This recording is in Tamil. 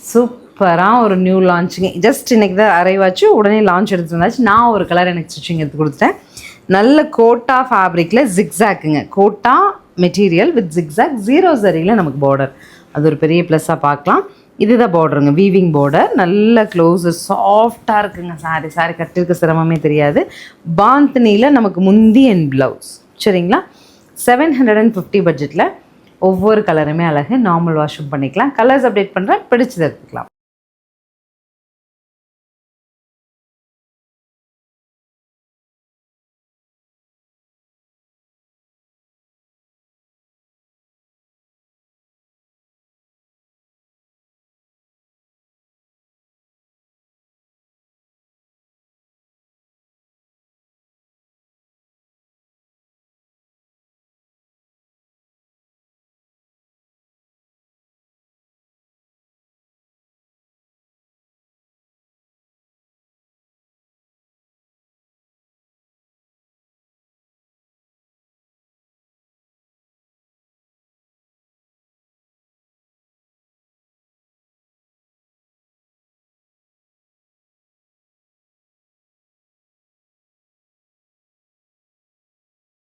சூப்பராக ஒரு நியூ லான்ச்சிங். ஜஸ்ட் இன்றைக்கி தான் அரைவ் ஆச்சு, உடனே லான்ச் எடுத்துட்டு வந்தாச்சு. நான் ஒரு கலர் எனக்கு ஸ்டிச்சிங் எடுத்து கொடுத்துட்டேன். நல்ல கோட்டா ஃபேப்ரிக்கில் ஜிக்ஸாக்குங்க. கோட்டா மெட்டீரியல் வித் ஜிக்ஸாக், 0 சரியில் நமக்கு பார்டர். அது ஒரு பெரிய ப்ளஸ்ஸாக பார்க்கலாம். இதுதான் பார்டருங்க, வீவிங் பார்டர். நல்ல க்ளோஸு, சாஃப்டாக இருக்குங்க. சாரி கட்டிருக்க சிரமமே தெரியாது. பாந்தினியில் நமக்கு முந்தி அண்ட் ப்ளவுஸ். சரிங்களா? 750 பட்ஜெட்டில் ஒவ்வொரு கலருமே அழகு. நார்மல் வாஷும் பண்ணிக்கலாம். கலர்ஸ் அப்டேட் பண்ணுறேன், பிடிச்சது எடுத்துக்கலாம்.